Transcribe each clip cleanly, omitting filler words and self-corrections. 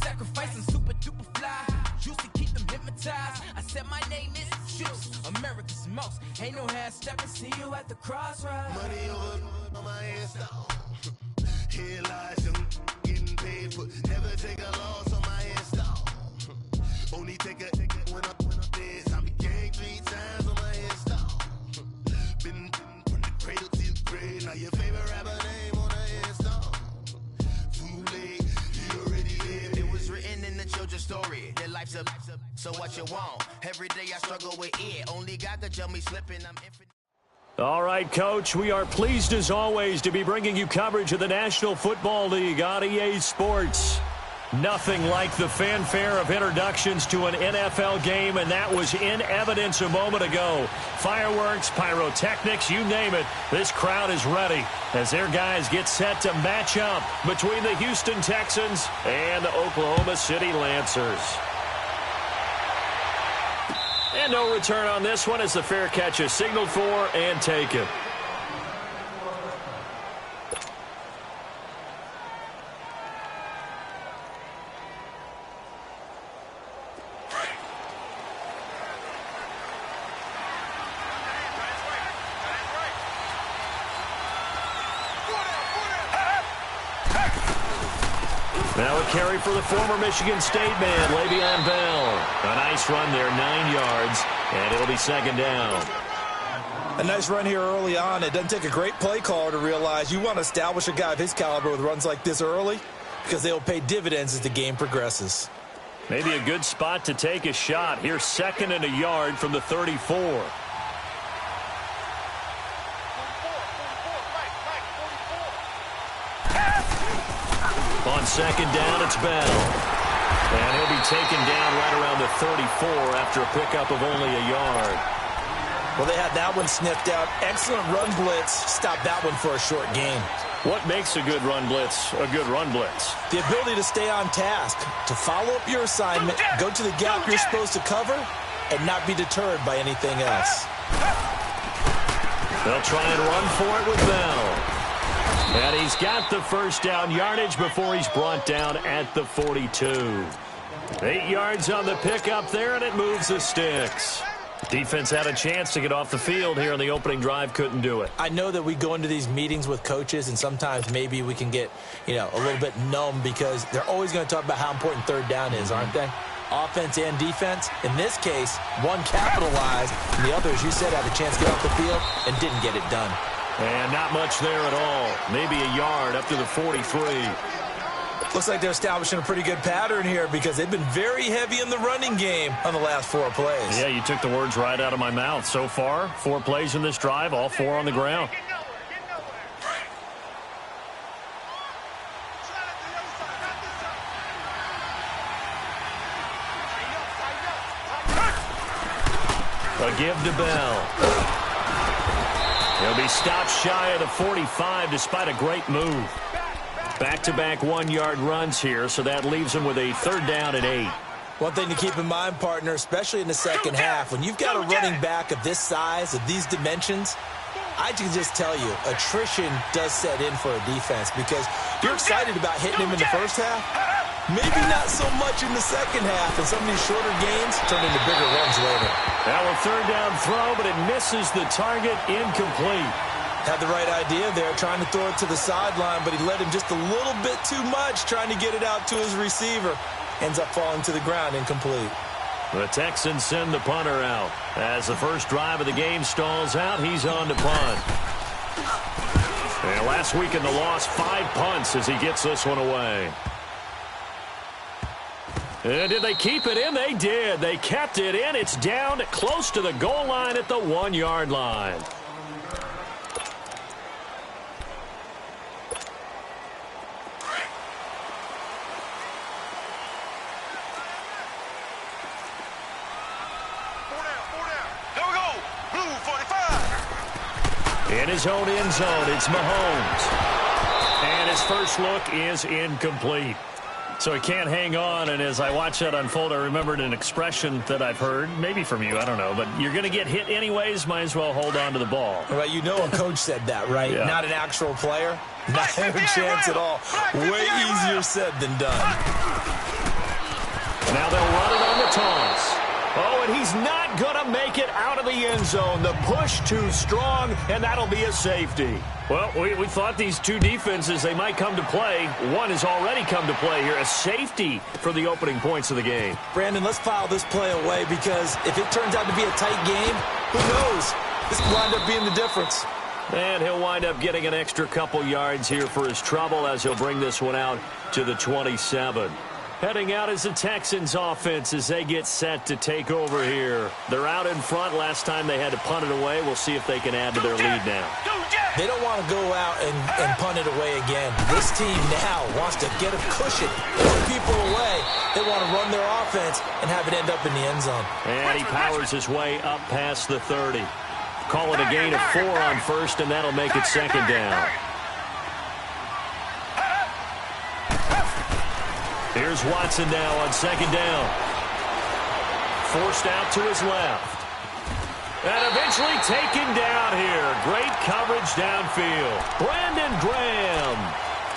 sacrifice, I'm super duper fly. Used to keep them hypnotized. I said my name is Juice, America's most. Ain't no half stepping, see you at the crossroads. Money over on my install. Here lies them getting paid, but never take a loss on my install. Only take a when I'm dead. I be gang 3 times on my install. Been from the cradle to the grave. Now your favorite rapper name on the install. Too late, you already dead. It was written in the children's story. Their life's up, so what you want? Every day I struggle with it. Only God could tell me slipping. I'm infinite. All right, Coach, we are pleased as always to be bringing you coverage of the National Football League on EA Sports. Nothing like the fanfare of introductions to an NFL game, and that was in evidence a moment ago. Fireworks, pyrotechnics, you name it, this crowd is ready as their guys get set to match up between the Houston Texans and the Oklahoma City Lancers. And no return on this one as the fair catch is signaled for and taken. Now a carry for the former Michigan State man, Le'Veon Bell. A nice run there, 9 yards, and it'll be second down. A nice run here early on. It doesn't take a great play caller to realize you want to establish a guy of his caliber with runs like this early because they'll pay dividends as the game progresses. Maybe a good spot to take a shot. Here's 2nd and a yard from the 34. On 2nd down, it's Bell. And he'll be taken down right around the 34 after a pickup of only a yard. Well, they had that one sniffed out. Excellent run blitz. Stop that one for a short gain. What makes a good run blitz a good run blitz? The ability to stay on task, to follow up your assignment, go to the gap you're supposed to cover, and not be deterred by anything else. They'll try and run for it with Bell. And he's got the first down yardage before he's brought down at the 42. 8 yards on the pickup there, and it moves the sticks. Defense had a chance to get off the field here on the opening drive, couldn't do it. I know that we go into these meetings with coaches, and sometimes maybe we can get, a little bit numb because they're always going to talk about how important third down is, aren't they? Offense and defense. In this case, one capitalized, and the other, as you said, had a chance to get off the field and didn't get it done. And not much there at all. Maybe a yard up to the 43. Looks like they're establishing a pretty good pattern here because they've been very heavy in the running game on the last 4 plays. Yeah, you took the words right out of my mouth. So far, 4 plays in this drive, all 4 on the ground. A give to Bell. He'll be stopped shy of the 45 despite a great move. Back-to-back 1-yard runs here, so that leaves him with a 3rd down and 8. One thing to keep in mind, partner, especially in the second half, when you've got a running back of this size, of these dimensions, I can just tell you, attrition does set in for a defense because you're excited about hitting him in the first half, maybe not so much in the second half, and some of these shorter gains turn into bigger runs later. Now a 3rd down throw, but it misses the target, incomplete. Had the right idea there, trying to throw it to the sideline, but he let him just a little bit too much, trying to get it out to his receiver. Ends up falling to the ground, incomplete. The Texans send the punter out. As the first drive of the game stalls out, he's on to punt. And last week in the loss, 5 punts as he gets this one away. And did they keep it in? They did. They kept it in. It's down close to the goal line at the 1-yard line. In his own end zone, it's Mahomes. And his first look is incomplete. So he can't hang on, and as I watch that unfold, I remembered an expression that I've heard, maybe from you, I don't know, but you're going to get hit anyways, might as well hold on to the ball. Well, you know a coach said that, right? Yeah. Not an actual player. Not a chance at all. Way easier said than done. Now they'll run it on the toss. Oh, and he's not going to make it out of the end zone. The push too strong, and that'll be a safety. Well, we thought these two defenses, they might come to play. One has already come to play here. A safety for the opening points of the game. Brandon, let's file this play away because if it turns out to be a tight game, who knows? This could wind up being the difference. And he'll wind up getting an extra couple yards here for his trouble as he'll bring this one out to the 27. Heading out is the Texans offense as they get set to take over here. They're out in front. Last time they had to punt it away. We'll see if they can add to their lead now. They don't want to go out and punt it away again. This team now wants to get a cushion, put people away. They want to run their offense and have it end up in the end zone. And he powers his way up past the 30. Call it a gain of 4 on first, and that'll make it second down. Here's Watson now on second down. Forced out to his left. And eventually taken down here. Great coverage downfield. Brandon Graham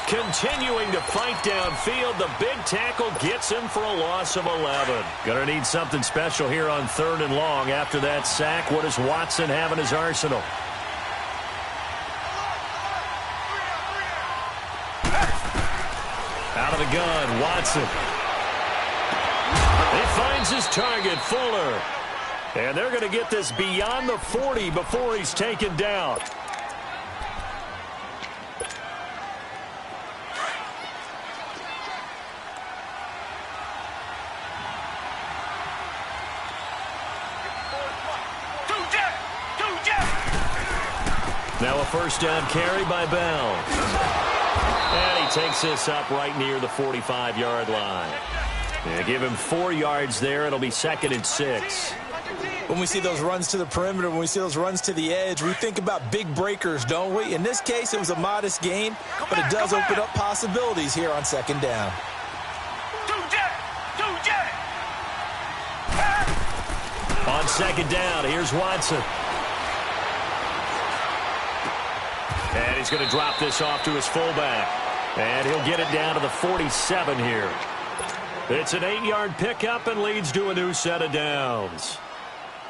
continuing to fight downfield. The big tackle gets him for a loss of 11. Gonna need something special here on 3rd and long. After that sack, what does Watson have in his arsenal? Out of the gun, Watson. He finds his target, Fuller. And they're going to get this beyond the 40 before he's taken down. Now a first down carry by Bell. And he takes this up right near the 45-yard line. Yeah, give him 4 yards there. It'll be 2nd and 6. When we see those runs to the perimeter, when we see those runs to the edge, we think about big breakers, don't we? In this case, it was a modest gain, but it does open up possibilities here on 2nd down. On 2nd down, here's Watson. And he's going to drop this off to his fullback. And he'll get it down to the 47 here. It's an 8-yard pickup and leads to a new set of downs.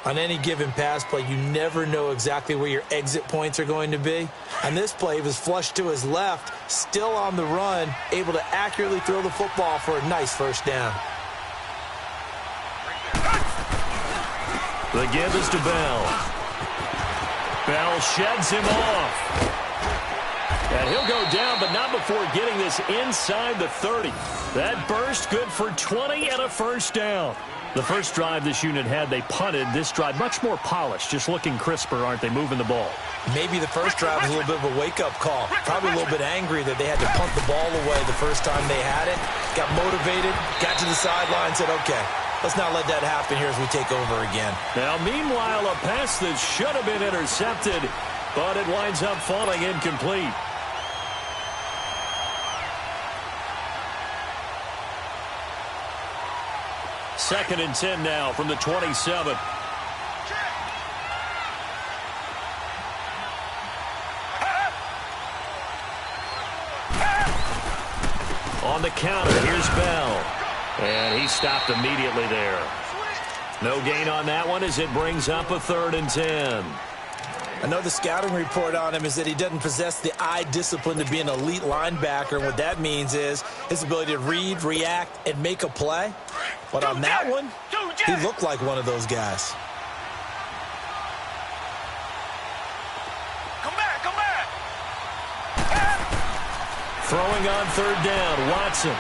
On any given pass play, you never know exactly where your exit points are going to be. On this play, he was flushed to his left, still on the run, able to accurately throw the football for a nice first down. The give is to Bell. Bell sheds him off. And he'll go down, but not before getting this inside the 30. That burst good for 20 and a first down. The first drive this unit had, they punted. This drive much more polished, just looking crisper, aren't they, moving the ball? Maybe the first drive was a little bit of a wake-up call. Probably a little bit angry that they had to punt the ball away the first time they had it. Got motivated, got to the sideline, said, okay, let's not let that happen here as we take over again. Now, meanwhile, a pass that should have been intercepted, but it winds up falling incomplete. Second and 10 now from the 27. On the counter, here's Bell. And he stopped immediately there. No gain on that one as it brings up a 3rd and 10. I know the scouting report on him is that he doesn't possess the eye discipline to be an elite linebacker. And what that means is his ability to read, react, and make a play. But on that one, he looked like one of those guys. Come back. Throwing on 3rd down, Watson.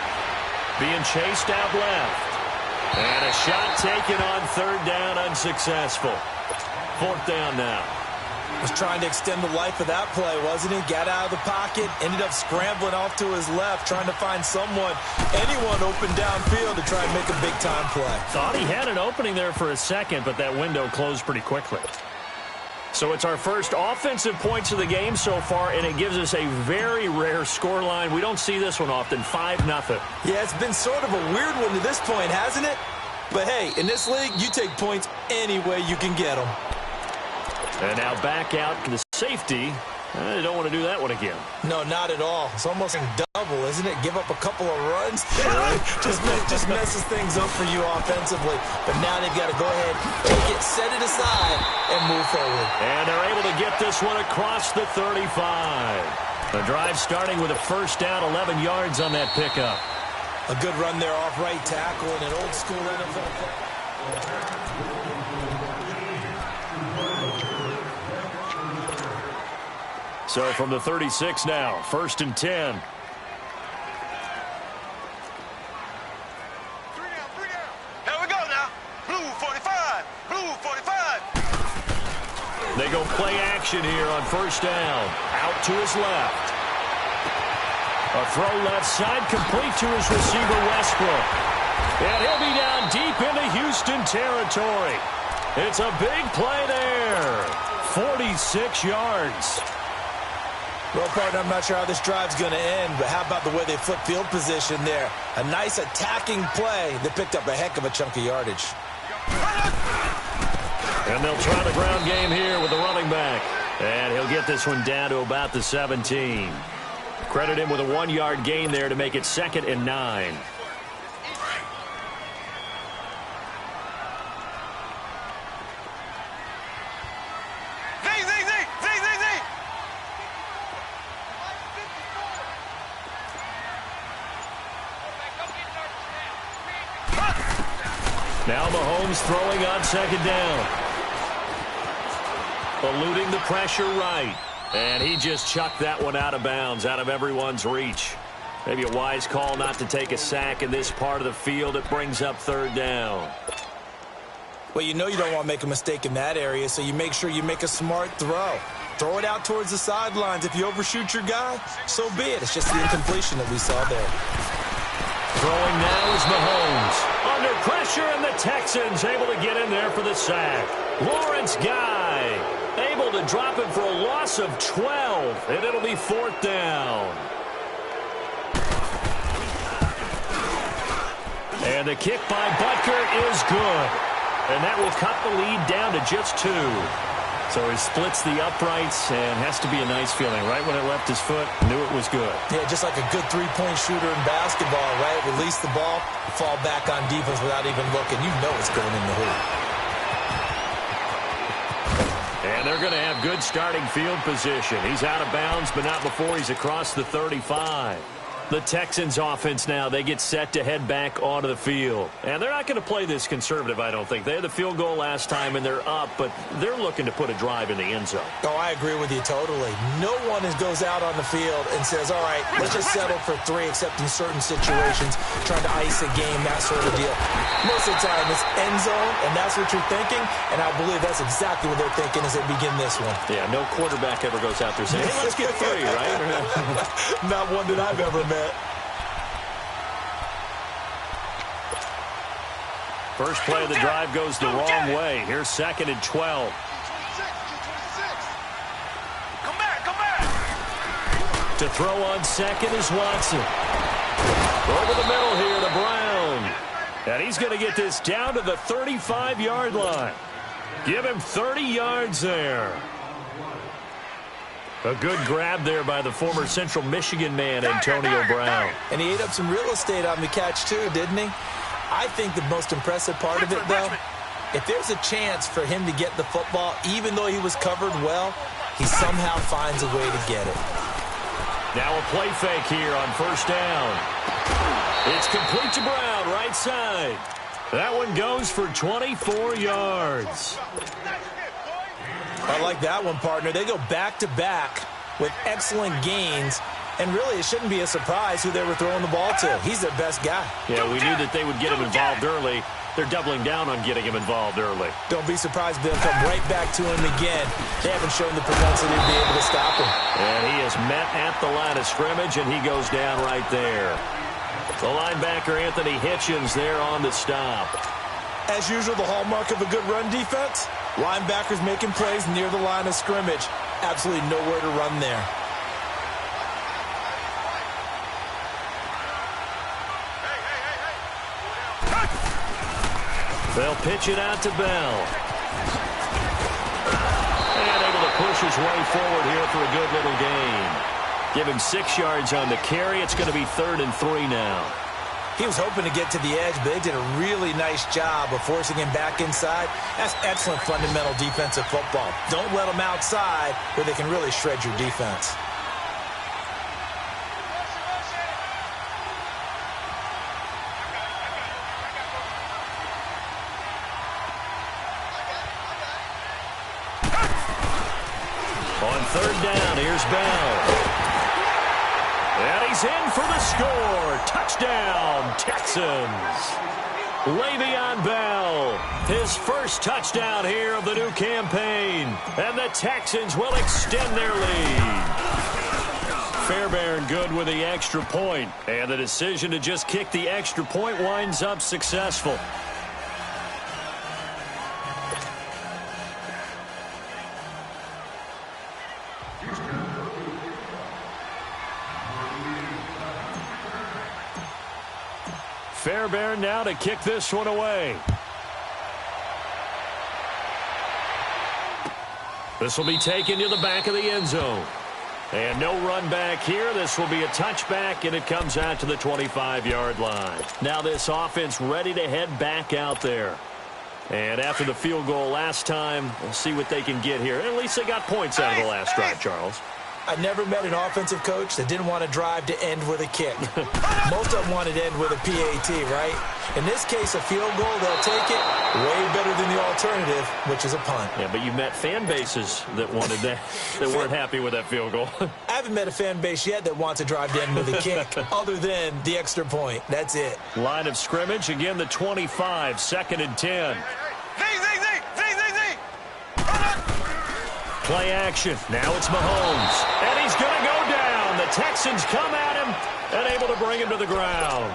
Being chased out left. And a shot taken on 3rd down, unsuccessful. 4th down now. Was trying to extend the life of that play, wasn't he? Got out of the pocket, ended up scrambling off to his left, trying to find anyone open downfield to try and make a big-time play. Thought he had an opening there for a second, but that window closed pretty quickly. So it's our first offensive points of the game so far, and it gives us a very rare scoreline. We don't see this one often, 5-0. Yeah, it's been sort of a weird one to this point, hasn't it? But, hey, in this league, you take points any way you can get them. And now back out to the safety, They don't want to do that one again. No, not at all. It's almost like double, isn't it? Give up a couple of runs. just messes things up for you offensively. But now they've got to go ahead, take it, set it aside, and move forward. And they're able to get this one across the 35. The drive starting with a first down, 11 yards on that pickup. A good run there off right tackle and an old school NFL play. So from the 36 now, 1st and 10. 3 down. Here we go now. Blue 45. Blue 45. They go play action here on 1st down. Out to his left. A throw left side, complete to his receiver, Westbrook. And he'll be down deep into Houston territory. It's a big play there. 46 yards. Well, partner, I'm not sure how this drive's going to end, but how about the way they flip field position there? A nice attacking play that picked up a heck of a chunk of yardage. And they'll try the ground game here with the running back. And he'll get this one down to about the 17. Credit him with a 1-yard gain there to make it 2nd and 9. Now Mahomes throwing on 2nd down. Eluding the pressure right. And he just chucked that one out of bounds, out of everyone's reach. Maybe a wise call not to take a sack in this part of the field. It brings up 3rd down. Well, you know you don't want to make a mistake in that area, so you make sure you make a smart throw. Throw it out towards the sidelines. If you overshoot your guy, so be it. It's just the incompletion that we saw there. Throwing now is Mahomes. Under pressure, and the Texans able to get in there for the sack. Lawrence Guy able to drop him for a loss of 12, and it'll be 4th down. And the kick by Butker is good. And that will cut the lead down to just 2. So he splits the uprights, and has to be a nice feeling. Right when it left his foot, knew it was good. Yeah, just like a good three-point shooter in basketball, right? Release the ball, fall back on defense without even looking. You know it's going in the hoop. And they're going to have good starting field position. He's out of bounds, but not before he's across the 35. The Texans offense now, they get set to head back onto the field. And they're not going to play this conservative, I don't think. They had the field goal last time, and they're up, but they're looking to put a drive in the end zone. Oh, I agree with you totally. No one goes out on the field and says, all right, let's just settle for 3, except in certain situations, trying to ice a game, that sort of deal. Most of the time, it's end zone, and that's what you're thinking, and I believe that's exactly what they're thinking as they begin this one. Yeah, no quarterback ever goes out there saying, hey, let's get 3, right? Not one that I've ever met. First play of the drive goes the wrong way. Here's 2nd and 12. Come back. To throw on 2nd is Watson. Over the middle here to Brown. And he's going to get this down to the 35-yard line. Give him 30 yards there. A good grab there by the former Central Michigan man, Antonio Brown. And he ate up some real estate on the catch, too, didn't he? I think the most impressive part of it, though, if there's a chance for him to get the football, even though he was covered well, he somehow finds a way to get it. Now a play fake here on 1st down. It's complete to Brown, right side. That one goes for 24 yards. I like that one, partner. They go back-to-back with excellent gains. And really, it shouldn't be a surprise who they were throwing the ball to. He's their best guy. Yeah, we knew that they would get him involved early. They're doubling down on getting him involved early. Don't be surprised if they'll come right back to him again. They haven't shown the propensity to be able to stop him. And he is met at the line of scrimmage, and he goes down right there. The linebacker, Anthony Hitchens, there on the stop. As usual, the hallmark of a good run defense, linebackers making plays near the line of scrimmage. Absolutely nowhere to run there. They'll pitch it out to Bell. And able to push push his way forward here for a good little gain. Give him 6 yards on the carry. It's going to be 3rd and 3 now. He was hoping to get to the edge, but they did a really nice job of forcing him back inside. That's excellent fundamental defensive football. Don't let them outside where they can really shred your defense. On 3rd down, here's Bell. And he's in for the score. Touchdown, Texans. Le'Veon Bell, his first touchdown here of the new campaign. And the Texans will extend their lead. Fairbairn good with the extra point. And the decision to just kick the extra point winds up successful. Fairbairn now to kick this one away. This will be taken to the back of the end zone. And no run back here. This will be a touchback, and it comes out to the 25-yard line. Now this offense ready to head back out there. And after the field goal last time, we'll see what they can get here. At least they got points out of the last drive, Charles. I never met an offensive coach that didn't want to drive to end with a kick. Most of them wanted to end with a PAT, right? In this case, a field goal, they'll take it way better than the alternative, which is a punt. Yeah, but you met fan bases that wanted that, that weren't happy with that field goal. I haven't met a fan base yet that wants to drive to end with a kick, other than the extra point. That's it. Line of scrimmage, again, the 25, 2nd and 10. Play action. Now it's Mahomes. And he's going to go down. The Texans come at him and able to bring him to the ground.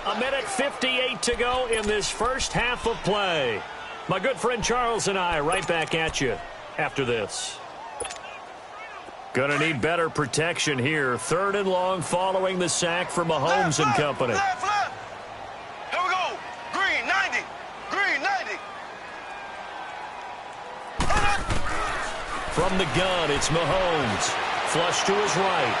1:58 to go in this first half of play. My good friend Charles and I right back at you after this. Going to need better protection here. 3rd and long following the sack for Mahomes and company. Left. Here we go. Green 90. Green 90. From the gun, it's Mahomes. Flush to his right.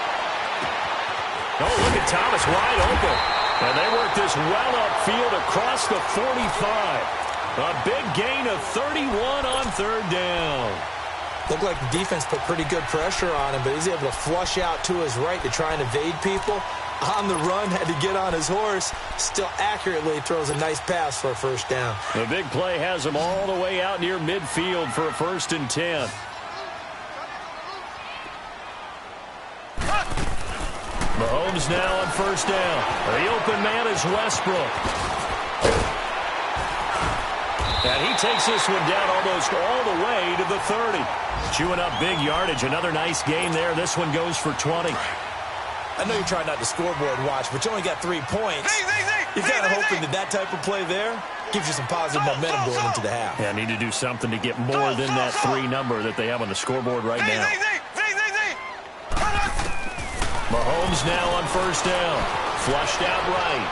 Oh, look at Thomas wide open. And they work this well upfield across the 45. A big gain of 31 on 3rd down. Looked like the defense put pretty good pressure on him, but he's able to flush out to his right to try and evade people. On the run, had to get on his horse. Still accurately throws a nice pass for a 1st down. The big play has him all the way out near midfield for a 1st and 10. Mahomes now on 1st down. The open man is Westbrook. And he takes this one down almost all the way to the 30. Chewing up big yardage. Another nice gain there. This one goes for 20. I know you're trying not to scoreboard watch, but you only got 3 points. You're kind of hoping that type of play there gives you some positive momentum going into the half. Yeah, need to do something to get more than that 3 number that they have on the scoreboard right now. Mahomes now on 1st down. Flushed out right.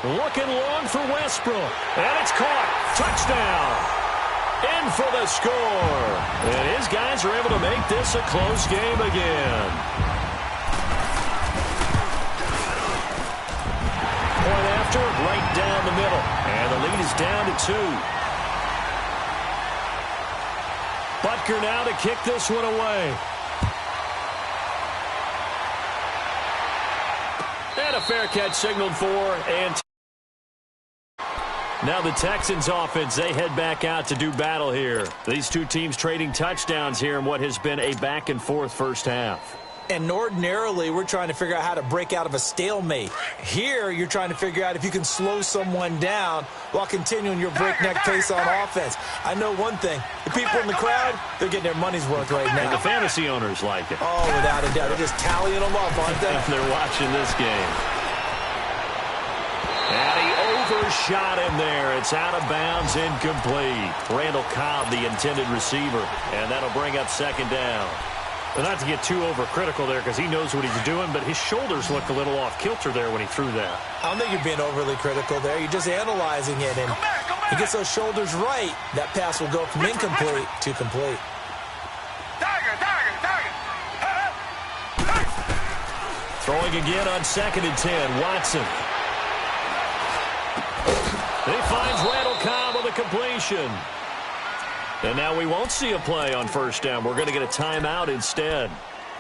Looking long for Westbrook. And it's caught. Touchdown. In for the score. And his guys are able to make this a close game again. Point after, right down the middle. And the lead is down to 2. Butker now to kick this one away. And a fair catch signaled for. And now the Texans offense, they head back out to do battle here. These two teams trading touchdowns here in what has been a back-and-forth first half. And ordinarily, we're trying to figure out how to break out of a stalemate. Here, you're trying to figure out if you can slow someone down while continuing your breakneck pace on offense. I know one thing. The people in the crowd, they're getting their money's worth right now. And the fantasy owners like it. Oh, without a doubt. They're just tallying them up, aren't they? They're watching this game. And he overshot him there. It's out of bounds, incomplete. Randall Cobb, the intended receiver. And that'll bring up 2nd down. But not to get too overcritical there because he knows what he's doing, but his shoulders looked a little off kilter there when he threw that. I don't think you're being overly critical there. You're just analyzing it, and he gets those shoulders right. That pass will go from incomplete to complete. Throwing again on 2nd and 10. Watson. He finds Randall Cobb with a completion. And now we won't see a play on 1st down. We're going to get a timeout instead,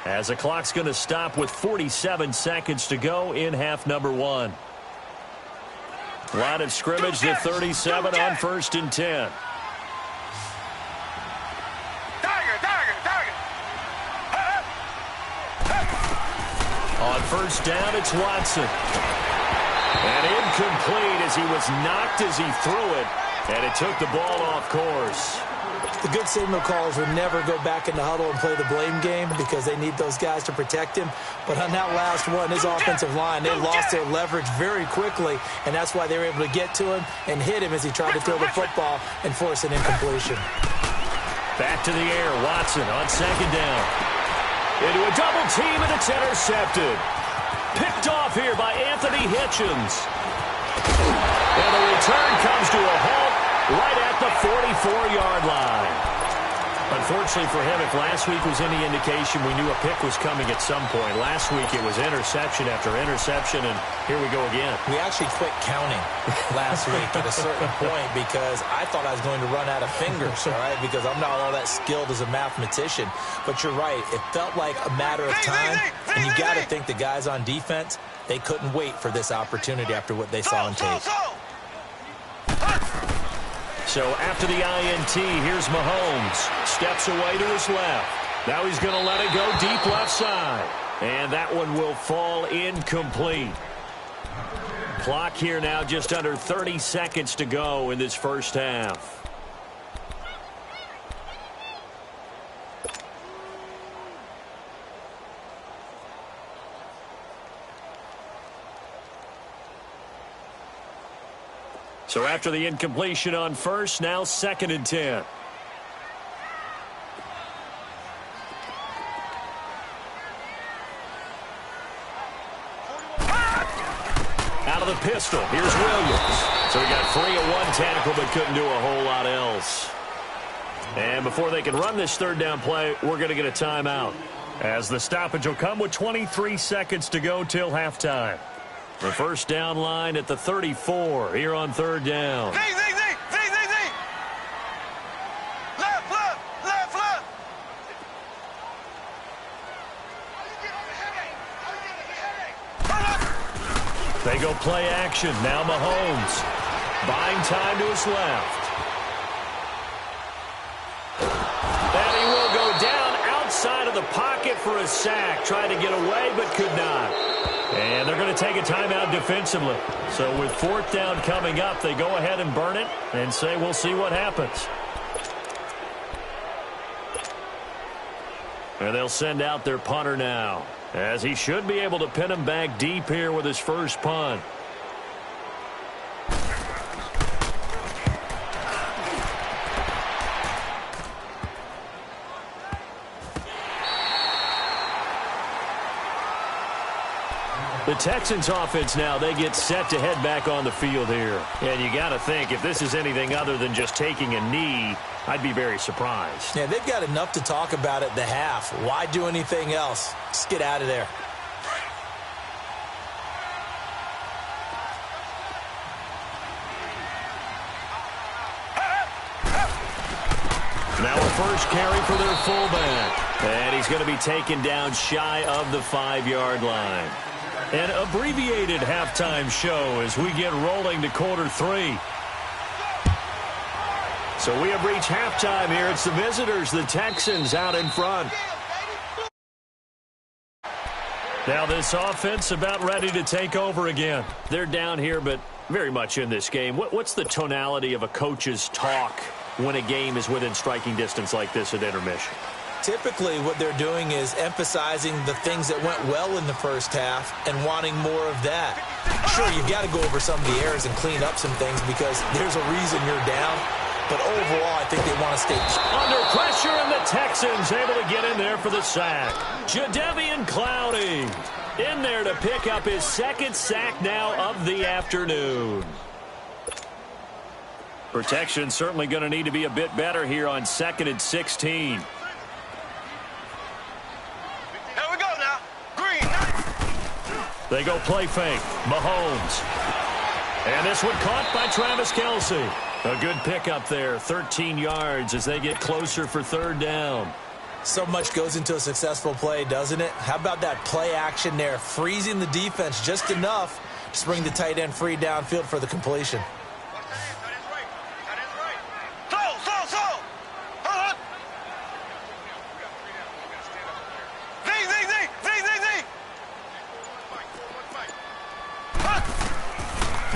as the clock's going to stop with 47 seconds to go in half number 1. Line of scrimmage to 37 on 1st and 10. On 1st down, it's Watson. And incomplete as he was knocked as he threw it, and it took the ball off course. The good signal callers would never go back in the huddle and play the blame game because they need those guys to protect him. But on that last one, his offensive line, they lost their leverage very quickly, and that's why they were able to get to him and hit him as he tried to throw the football and force an incompletion. Back to the air, Watson on 2nd down. Into a double team, and it's intercepted. Picked off here by Anthony Hitchens. And the return comes to a halt right at the 44-yard line. Unfortunately for him, if last week was any indication, we knew a pick was coming at some point. Last week it was interception after interception, and here we go again. We actually quit counting last week at a certain point because I thought I was going to run out of fingers, all right, because I'm not all that skilled as a mathematician. But you're right. It felt like a matter of time, and you got to think the guys on defense, they couldn't wait for this opportunity after what they saw on tape. So after the INT, here's Mahomes. Steps away to his left. Now he's going to let it go deep left side. And that one will fall incomplete. Clock here now just under 30 seconds to go in this first half. So after the incompletion on 1st, now 2nd and 10. Out of the pistol, here's Williams. So he got free of one tackle but couldn't do a whole lot else. And before they can run this 3rd down play, we're going to get a timeout, as the stoppage will come with 23 seconds to go till halftime. The 1st down line at the 34 here on 3rd down. Left. They go play action. Now Mahomes buying time to his left. And he will go down outside of the pocket for a sack. Trying to get away but could not. And they're going to take a timeout defensively. So with 4th down coming up, they go ahead and burn it and say we'll see what happens. And they'll send out their punter now, as he should be able to pin him back deep here with his first punt. The Texans offense now, they get set to head back on the field here. And you got to think, if this is anything other than just taking a knee, I'd be very surprised. Yeah, they've got enough to talk about at the half. Why do anything else? Just get out of there. Now a first carry for their fullback. And he's going to be taken down shy of the 5-yard line. An abbreviated halftime show as we get rolling to quarter 3. So we have reached halftime here. It's the visitors, the Texans, out in front. Now this offense about ready to take over again. They're down here, but very much in this game. What's the tonality of a coach's talk when a game is within striking distance like this at intermission? Typically, what they're doing is emphasizing the things that went well in the first half and wanting more of that. Sure, you've got to go over some of the errors and clean up some things because there's a reason you're down. But overall, I think they want to stay under pressure, and the Texans able to get in there for the sack. Jadeveon Clowney in there to pick up his 2nd sack now of the afternoon. Protection certainly going to need to be a bit better here on 2nd and 16. They go play fake. Mahomes. And this one caught by Travis Kelce. A good pickup there. 13 yards as they get closer for third down. So much goes into a successful play, doesn't it? How about that play action there? Freezing the defense just enough to bring the tight end free downfield for the completion.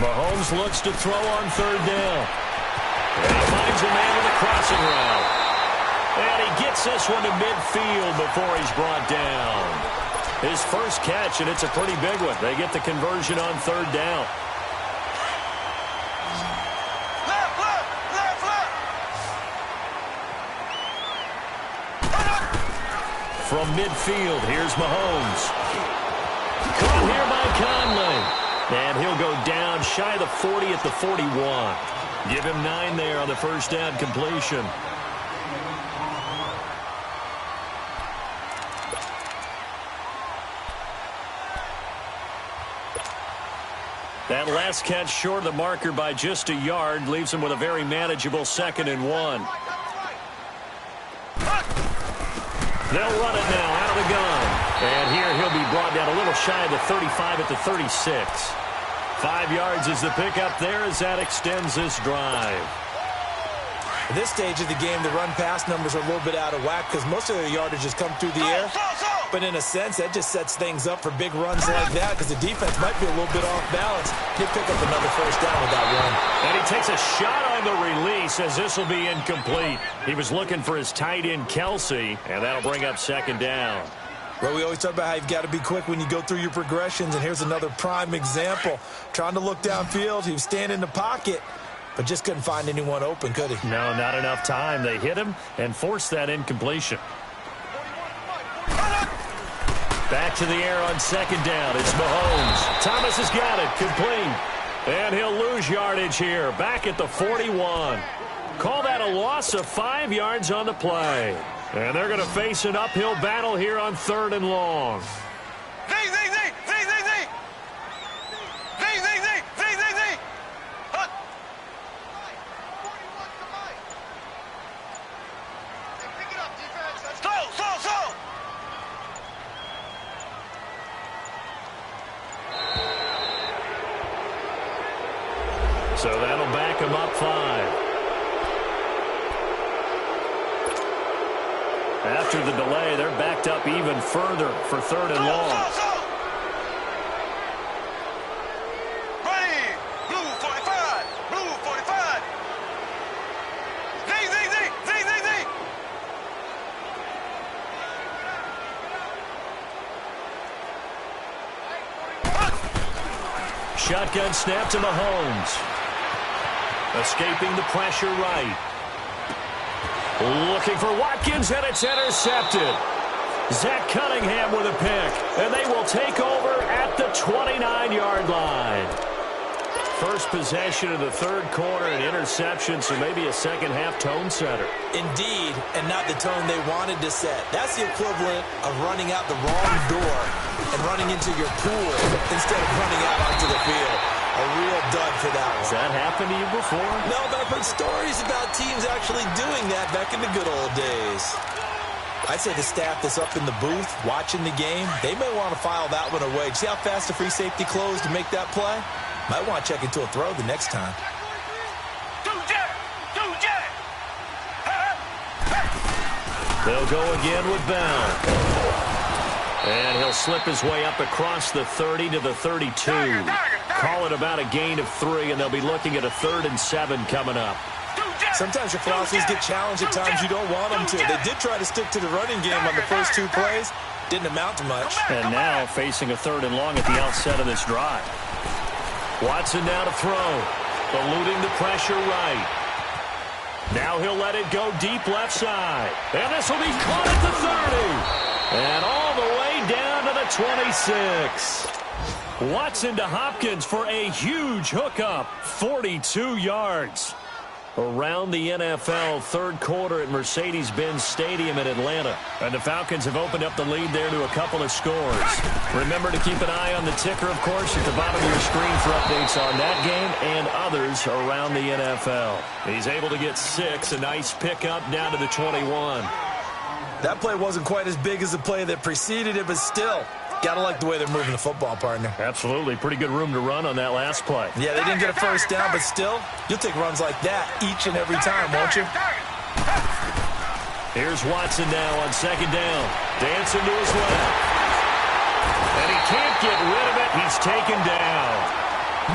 Mahomes looks to throw on third down. And he finds a man with a crossing route. And he gets this one to midfield before he's brought down. His first catch, and it's a pretty big one. They get the conversion on third down. From midfield, here's Mahomes. Caught here by Conley. And he'll go down shy of the 40 at the 41. Give him 9 there on the first down completion. That last catch short of the marker by just a yard leaves him with a very manageable 2nd and 1. They'll run it now out of the gun. And here he'll be brought down a little shy of the 35 at the 36. 5 yards is the pickup there as that extends this drive. At this stage of the game, the run-pass numbers are a little bit out of whack because most of their yardage has come through the air. But in a sense, that just sets things up for big runs like that because the defense might be a little bit off balance. He'll pick up another first down with that run. And he takes a shot on the release as this will be incomplete. He was looking for his tight end, Kelce, and that'll bring up 2nd down. Well, we always talk about how you've got to be quick when you go through your progressions, and here's another prime example. Trying to look downfield, he was standing in the pocket, but just couldn't find anyone open, could he? No, not enough time. They hit him and forced that incompletion. Back to the air on 2nd down. It's Mahomes. Thomas has got it. Complete. And he'll lose yardage here. Back at the 41. Call that a loss of 5 yards on the play. And they're going to face an uphill battle here on 3rd and long. So that'll back him up 5. After the delay, they're backed up even further for 3rd and long. Ready, blue 45, blue 45. Z. Shotgun snap to Mahomes. Escaping the pressure right. Looking for Watkins, and it's intercepted. Zach Cunningham with a pick, and they will take over at the 29-yard line. First possession of the 3rd quarter, an interception, so maybe a second-half tone setter. Indeed, and not the tone they wanted to set. That's the equivalent of running out the wrong door and running into your pool instead of running out onto the field. A real dud for that one. Has that happened to you before? No, but I've heard stories about teams actually doing that back in the good old days. I'd say the staff that's up in the booth watching the game, they may want to file that one away. See how fast the free safety closed to make that play? Might want to check into a throw the next time. They'll go again with Bell. And he'll slip his way up across the 30 to the 32. Call it about a gain of 3, and they'll be looking at a 3rd and 7 coming up. Sometimes your philosophies get challenged at times you don't want them to. They did try to stick to the running game on the first 2 plays. Didn't amount to much. And now facing a 3rd and long at the outset of this drive. Watson now to throw. Eluding the pressure right. Now he'll let it go deep left side. And this will be caught at the 30. And all the way down to the 26. Watson to Hopkins for a huge hookup. 42 yards. around the NFL, third quarter at Mercedes-Benz Stadium in Atlanta. And the Falcons have opened up the lead there to a couple of scores. Remember to keep an eye on the ticker, of course, at the bottom of your screen for updates on that game and others around the NFL. He's able to get 6, a nice pickup down to the 21. That play wasn't quite as big as the play that preceded it, but still, got to like the way they're moving the football, partner. Absolutely. Pretty good room to run on that last play. Yeah, they didn't get a first down, but still, you'll take runs like that each and every time, won't you? Here's Watson now on second down. Dancing to his left. And he can't get rid of it. He's taken down.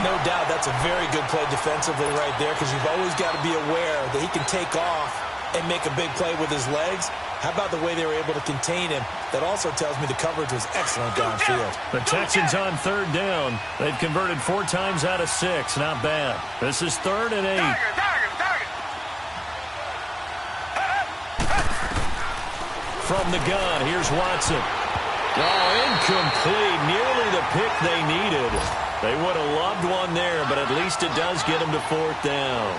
No doubt that's a very good play defensively right there, because you've always got to be aware that he can take off and make a big play with his legs. How about the way they were able to contain him? That also tells me the coverage was excellent downfield. The Texans on third down. They've converted 4 times out of 6. Not bad. This is 3rd and 8. From the gun, here's Watson. Oh, incomplete. Nearly the pick they needed. They would have loved one there, but at least it does get them to 4th down.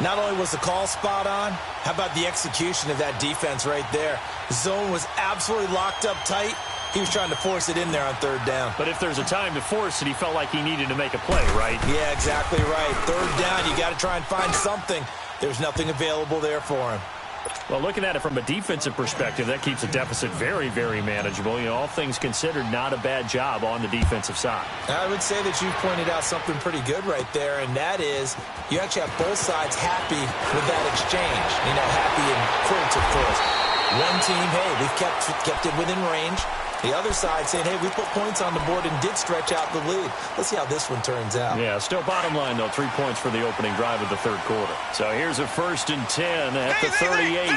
Not only was the call spot on, how about the execution of that defense right there? The zone was absolutely locked up tight. He was trying to force it in there on 3rd down. But if there's a time to force it, he felt like he needed to make a play, right? Yeah, exactly right. 3rd down, you got to try and find something. There's nothing available there for him. Well, looking at it from a defensive perspective, that keeps the deficit very, very manageable. You know, all things considered, not a bad job on the defensive side. I would say that you've pointed out something pretty good right there, and that is you actually have both sides happy with that exchange. You know, happy in quotes, of course. One team, hey, we've kept it within range. The other side saying, hey, we put points on the board and did stretch out the lead. Let's see how this one turns out. Yeah, still bottom line, though, 3 points for the opening drive of the 3rd quarter. So here's a 1st and 10 at the 38.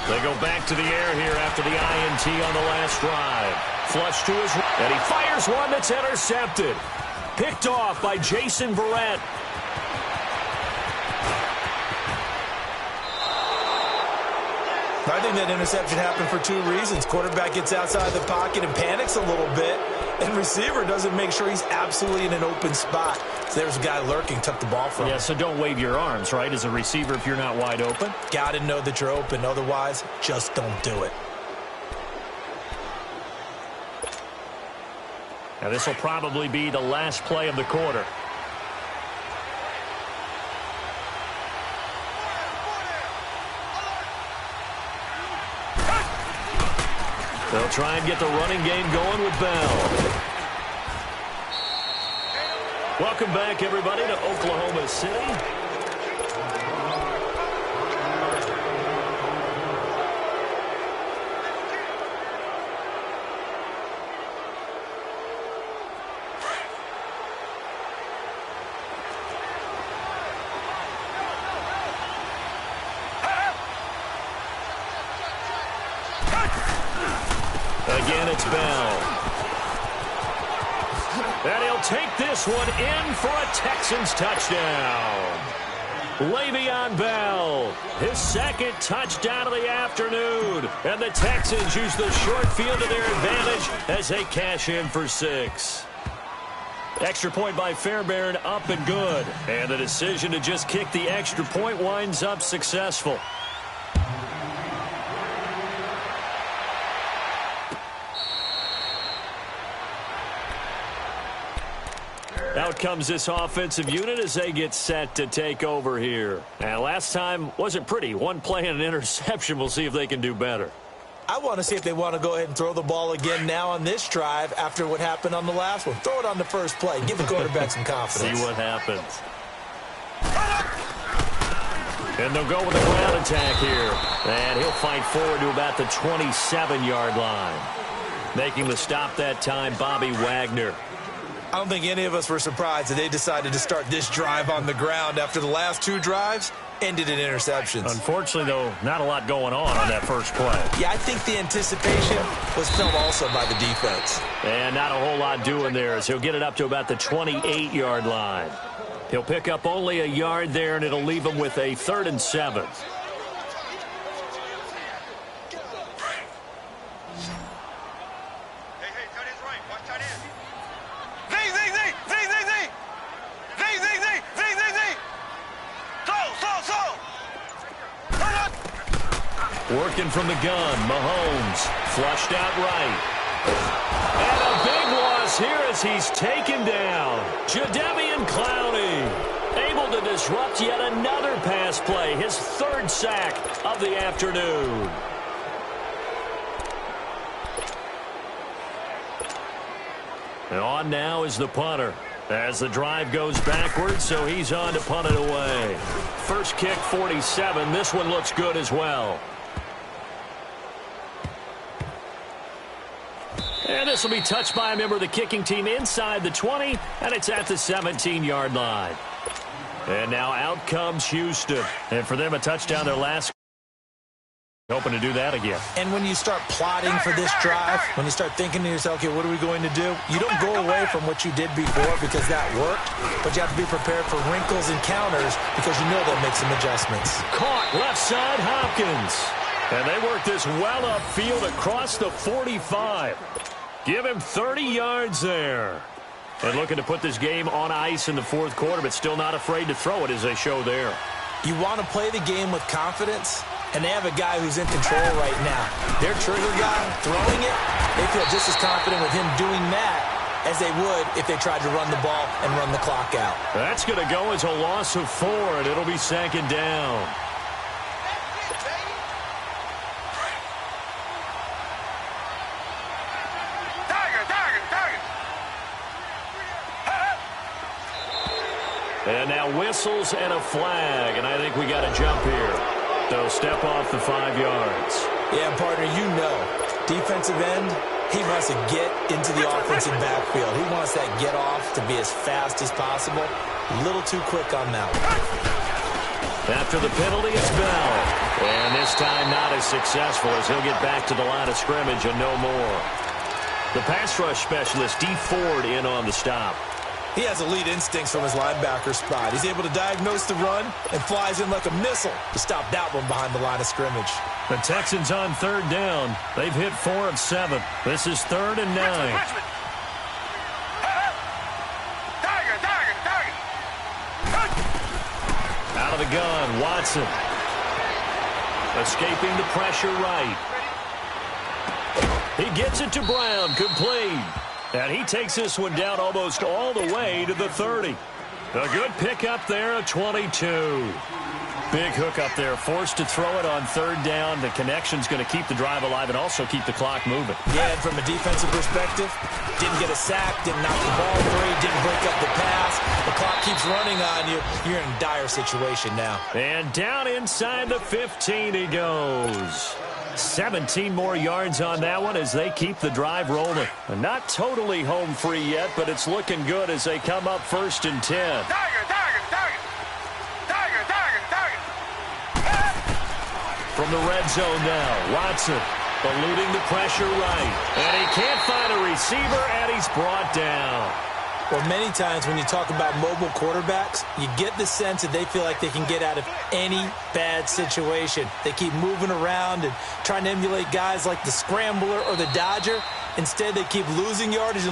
They go back to the air here after the INT on the last drive. Flush to his right, and he fires one that's intercepted. Picked off by Jason Verrett. I think that interception happened for 2 reasons. Quarterback gets outside the pocket and panics a little bit, and receiver doesn't make sure he's absolutely in an open spot. So there's a guy lurking, took the ball from him. Yeah, so don't wave your arms, right, as a receiver if you're not wide open. Got to know that you're open. Otherwise, just don't do it. Now, this will probably be the last play of the quarter. They'll try and get the running game going with Bell. Welcome back, everybody, to Oklahoma City. Again, it's Bell. And he'll take this one in for a Texans touchdown. Le'Veon Bell, his 2nd touchdown of the afternoon. And the Texans use the short field to their advantage as they cash in for 6. Extra point by Fairbairn, up and good. And the decision to just kick the extra point winds up successful. Out comes this offensive unit as they get set to take over here. And last time wasn't pretty. 1 play and an interception. We'll see if they can do better. I want to see if they want to go ahead and throw the ball again now on this drive after what happened on the last one. Throw it on the first play. Give the quarterback some confidence. See what happens. And they'll go with a ground attack here. And he'll fight forward to about the 27-yard line. Making the stop that time, Bobby Wagner. I don't think any of us were surprised that they decided to start this drive on the ground after the last 2 drives ended in interceptions. Unfortunately, though, not a lot going on that first play. Yeah, I think the anticipation was felt also by the defense. And not a whole lot doing there as he'll get it up to about the 28-yard line. He'll pick up only a yard there, and it'll leave him with a 3rd and 7. Working from the gun, Mahomes flushed out right. And a big loss here as he's taken down. Jadeveon Clowney able to disrupt yet another pass play, his third sack of the afternoon. And on now is the punter as the drive goes backwards, so he's on to punt it away. First kick, 47. This one looks good as well. And this will be touched by a member of the kicking team inside the 20, and it's at the 17-yard line. And now out comes Houston. And for them, a touchdown their last. Hoping to do that again. And when you start plotting for this drive, when you start thinking to yourself, okay, what are we going to do? You don't go away from what you did before because that worked, but you have to be prepared for wrinkles and counters because you know they'll make some adjustments. Caught left side, Hopkins. And they work this well upfield across the 45. Give him 30 yards there. And looking to put this game on ice in the fourth quarter, but still not afraid to throw it as they show there. You want to play the game with confidence, and they have a guy who's in control right now. Their trigger guy throwing it, they feel just as confident with him doing that as they would if they tried to run the ball and run the clock out. That's going to go as a loss of 4, and it'll be second down. And now whistles and a flag, and I think we got a jump here. So step off the 5 yards. Yeah, partner, you know, defensive end, he wants to get into the offensive backfield. He wants that get off to be as fast as possible. A little too quick on that one. After the penalty, it's Bell. And this time not as successful as he'll get back to the line of scrimmage and no more. The pass rush specialist, D. Ford, in on the stop. He has elite instincts from his linebacker spot. He's able to diagnose the run and flies in like a missile to stop that one behind the line of scrimmage. The Texans on third down. They've hit 4 of 7. This is 3rd and 9. Out of the gun, Watson. Escaping the pressure right. He gets it to Brown, complete. And he takes this one down almost all the way to the 30. A good pickup there at 22. Big hook up there, forced to throw it on third down. The connection's going to keep the drive alive and also keep the clock moving. Yeah, and from a defensive perspective, didn't get a sack, didn't knock the ball free, didn't break up the pass. The clock keeps running on you. You're in a dire situation now. And down inside the 15 he goes. 17 more yards on that one as they keep the drive rolling. Not totally home free yet, but it's looking good as they come up 1st and 10. From the red zone now, Watson eluding the pressure right. And he can't find a receiver, and he's brought down. Well, many times when you talk about mobile quarterbacks, you get the sense that they feel like they can get out of any bad situation. They keep moving around and trying to emulate guys like the scrambler or the dodger. Instead, they keep losing yardage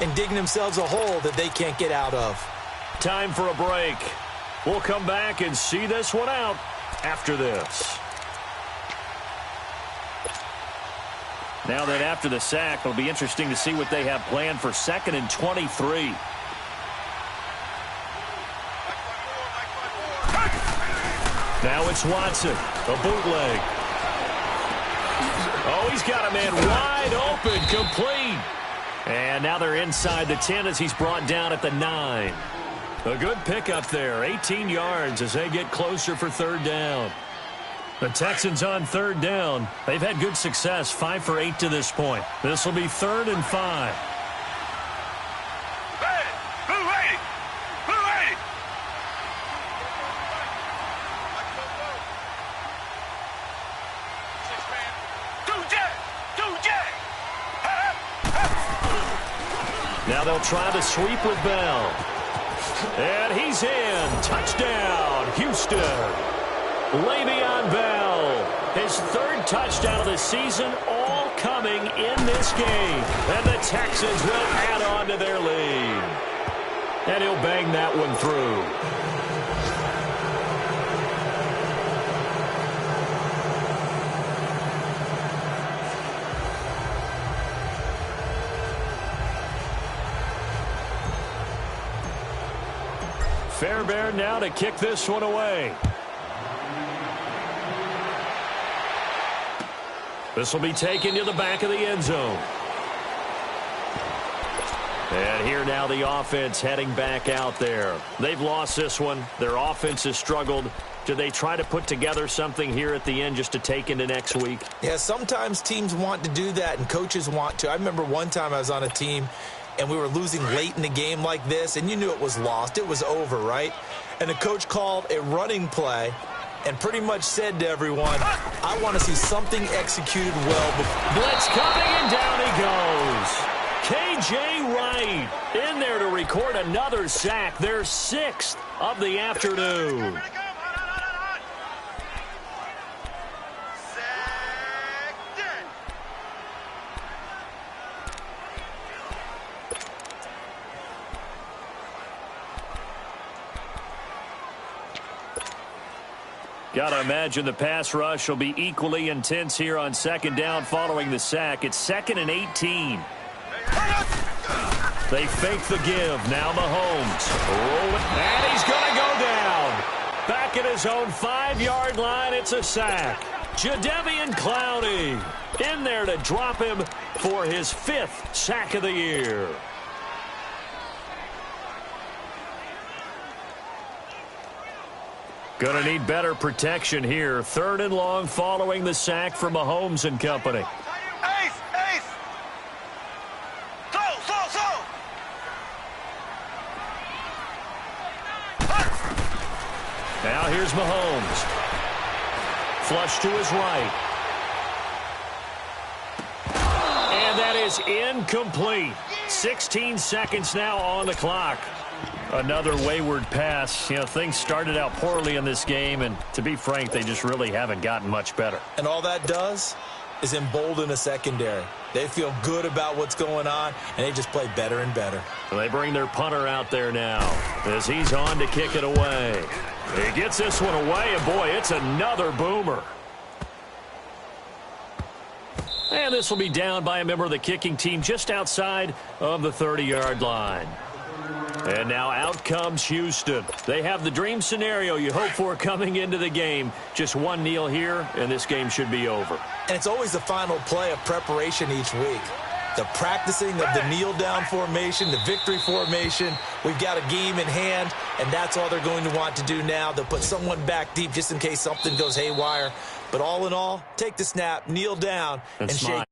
and digging themselves a hole that they can't get out of. Time for a break. We'll come back and see this one out after this. Now that after the sack, it'll be interesting to see what they have planned for 2nd and 23. Now it's Watson, a bootleg. Oh, he's got a man wide open, complete. And now they're inside the 10 as he's brought down at the 9. A good pickup there, 18 yards as they get closer for 3rd down. The Texans on 3rd down. They've had good success, 5 for 8 to this point. This will be 3rd and 5. Now they'll try the sweep with Bell. And he's in. Touchdown, Houston. Le'Veon Bell, his 3rd touchdown of the season, all coming in this game. And the Texans will add on to their lead. And he'll bang that one through. Fairbairn now to kick this one away. This will be taken to the back of the end zone. And here now the offense heading back out there. They've lost this one. Their offense has struggled. Do they try to put together something here at the end just to take into next week? Yeah, sometimes teams want to do that and coaches want to. I remember one time I was on a team and we were losing late in the game like this, and you knew it was lost. It was over, right? And the coach called a running play and pretty much said to everyone, I want to see something executed well. Blitz coming, and down he goes. K.J. Wright in there to record another sack, their 6th of the afternoon. Got to imagine the pass rush will be equally intense here on second down following the sack. It's 2nd and 18. They fake the give. Now Mahomes. And he's going to go down. Back at his own 5-yard line. It's a sack. Jadeveon Clowney in there to drop him for his 5th sack of the year. Going to need better protection here. 3rd and long following the sack from Mahomes and company. Ace! Slow! Now here's Mahomes. Flush to his right. And that is incomplete. 16 seconds now on the clock. Another wayward pass. You know, things started out poorly in this game, and to be frank, they just really haven't gotten much better. And all that does is embolden a secondary. They feel good about what's going on, and they just play better and better. And they bring their punter out there now as he's on to kick it away. He gets this one away, and boy, it's another boomer. And this will be down by a member of the kicking team just outside of the 30-yard line. And now out comes Houston. They have the dream scenario you hope for coming into the game. Just one kneel here, and this game should be over. And it's always the final play of preparation each week. The practicing of the kneel-down formation, the victory formation. We've got a game in hand, and that's all they're going to want to do now. They'll put someone back deep just in case something goes haywire. But all in all, take the snap, kneel down, and shake